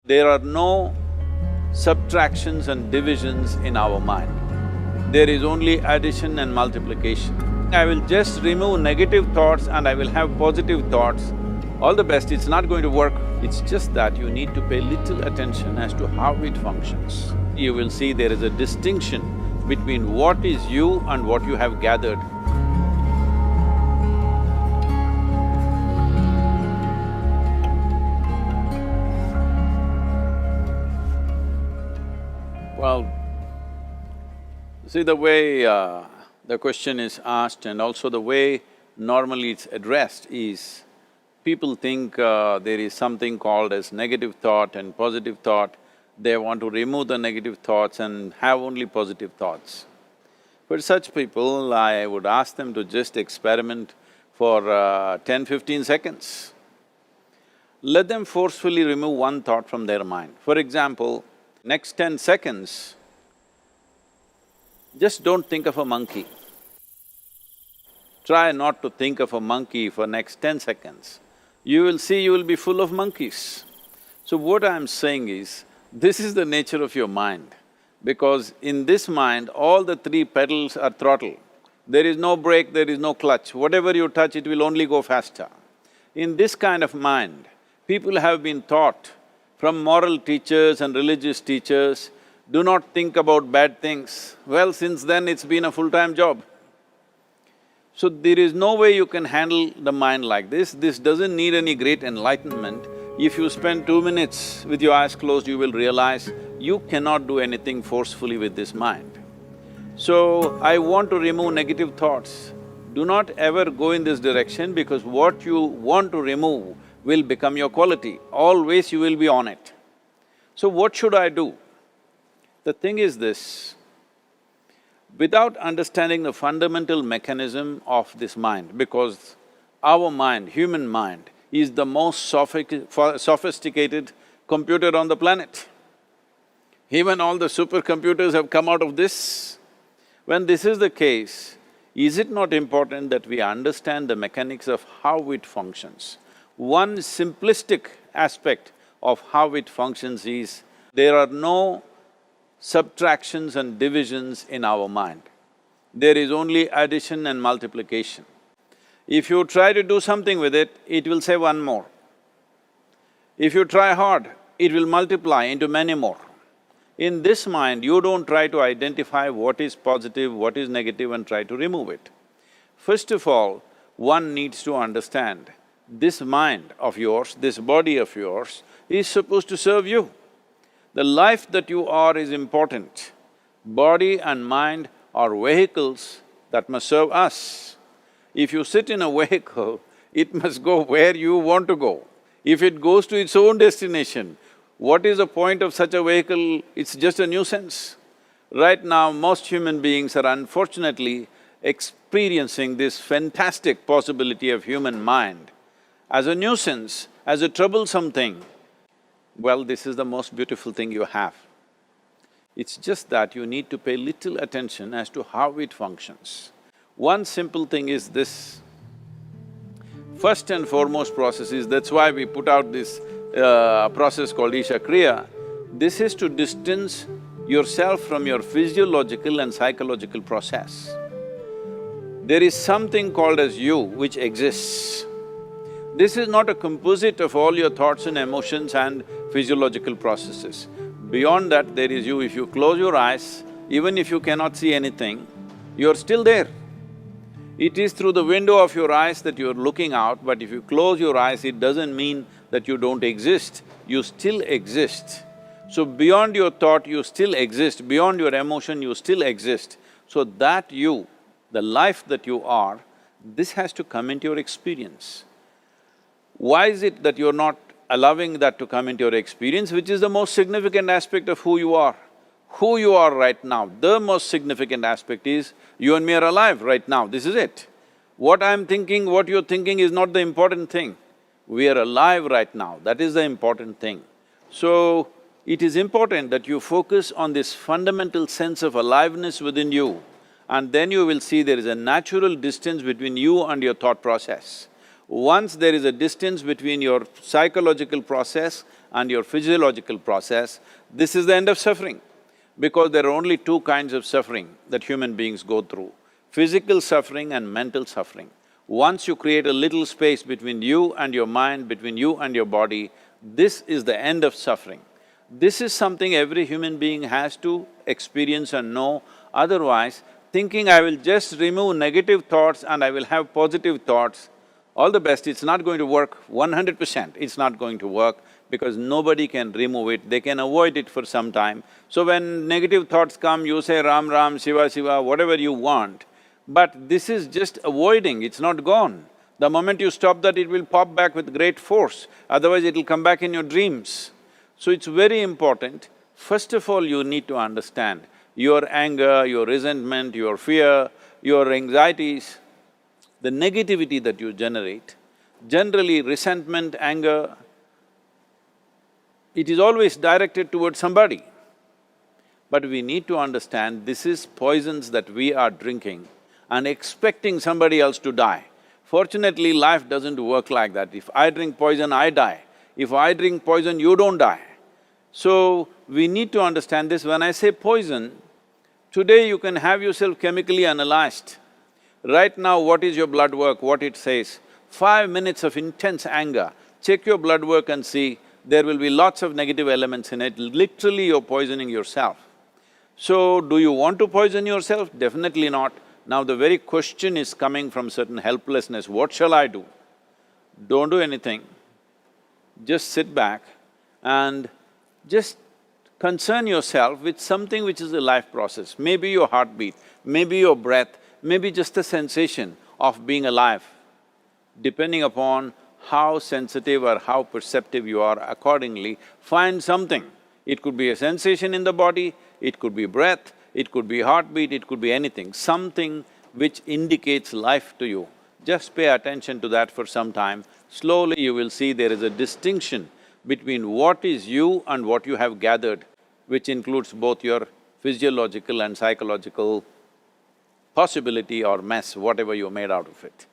There are no subtractions and divisions in our mind. There is only addition and multiplication. I will just remove negative thoughts and I will have positive thoughts. All the best, it's not going to work. It's just that you need to pay little attention as to how it functions. You will see there is a distinction between what is you and what you have gathered. Well, see the way the question is asked and also the way normally it's addressed is, people think there is something called as negative thought and positive thought. They want to remove the negative thoughts and have only positive thoughts. For such people, I would ask them to just experiment for 10-15 seconds. Let them forcefully remove one thought from their mind. For example, next 10 seconds, just don't think of a monkey. Try not to think of a monkey for next 10 seconds. You will see you will be full of monkeys. So what I'm saying is, this is the nature of your mind, because in this mind, all the three pedals are throttle. There is no brake, there is no clutch. Whatever you touch, it will only go faster. In this kind of mind, people have been taught from moral teachers and religious teachers, do not think about bad things. Well, since then it's been a full-time job. So there is no way you can handle the mind like this. This doesn't need any great enlightenment. If you spend 2 minutes with your eyes closed, you will realize you cannot do anything forcefully with this mind. So, I want to remove negative thoughts. Do not ever go in this direction, because what you want to remove will become your quality. Always you will be on it. So what should I do? The thing is this, without understanding the fundamental mechanism of this mind, because our mind, human mind, is the most sophisticated computer on the planet. Even all the supercomputers have come out of this. When this is the case, is it not important that we understand the mechanics of how it functions? One simplistic aspect of how it functions is, there are no subtractions and divisions in our mind. There is only addition and multiplication. If you try to do something with it, it will say one more. If you try hard, it will multiply into many more. In this mind, you don't try to identify what is positive, what is negative and try to remove it. First of all, one needs to understand, this mind of yours, this body of yours is supposed to serve you. The life that you are is important. Body and mind are vehicles that must serve us. If you sit in a vehicle, it must go where you want to go. If it goes to its own destination, what is the point of such a vehicle? It's just a nuisance. Right now, most human beings are unfortunately experiencing this fantastic possibility of human mind as a nuisance, as a troublesome thing. Well, this is the most beautiful thing you have. It's just that you need to pay little attention as to how it functions. One simple thing is this. First and foremost process is, that's why we put out this process called Isha Kriya. This is to distance yourself from your physiological and psychological process. There is something called as you which exists. This is not a composite of all your thoughts and emotions and physiological processes. Beyond that, there is you. If you close your eyes, even if you cannot see anything, you're still there. It is through the window of your eyes that you're looking out, but if you close your eyes, it doesn't mean that you don't exist, you still exist. So beyond your thought, you still exist, beyond your emotion, you still exist. So that you, the life that you are, this has to come into your experience. Why is it that you're not allowing that to come into your experience, which is the most significant aspect of who you are? Who you are right now, the most significant aspect is, you and me are alive right now, this is it. What I'm thinking, what you're thinking is not the important thing. We are alive right now, that is the important thing. So, it is important that you focus on this fundamental sense of aliveness within you, and then you will see there is a natural distance between you and your thought process. Once there is a distance between your psychological process and your physiological process, this is the end of suffering. Because there are only two kinds of suffering that human beings go through, physical suffering and mental suffering. Once you create a little space between you and your mind, between you and your body, this is the end of suffering. This is something every human being has to experience and know, otherwise thinking I will just remove negative thoughts and I will have positive thoughts, all the best, it's not going to work 100%, it's not going to work because nobody can remove it, they can avoid it for some time. So when negative thoughts come, you say Ram Ram, Shiva Shiva, whatever you want, but this is just avoiding, it's not gone. The moment you stop that, it will pop back with great force, otherwise it'll come back in your dreams. So it's very important, first of all you need to understand your anger, your resentment, your fear, your anxieties, the negativity that you generate. Generally resentment, anger, it is always directed towards somebody. But we need to understand this is poisons that we are drinking and expecting somebody else to die. Fortunately, life doesn't work like that. If I drink poison, I die. If I drink poison, you don't die. So, we need to understand this. When I say poison, today you can have yourself chemically analyzed. Right now, what is your blood work, what it says? 5 minutes of intense anger, check your blood work and see, there will be lots of negative elements in it, literally you're poisoning yourself. So, do you want to poison yourself? Definitely not. Now the very question is coming from certain helplessness, what shall I do? Don't do anything, just sit back and just concern yourself with something which is a life process. Maybe your heartbeat, maybe your breath, maybe just the sensation of being alive. Depending upon how sensitive or how perceptive you are, accordingly, find something. It could be a sensation in the body, it could be breath, it could be heartbeat, it could be anything, something which indicates life to you. Just pay attention to that for some time. Slowly you will see there is a distinction between what is you and what you have gathered, which includes both your physiological and psychological possibility or mess, whatever you made out of it.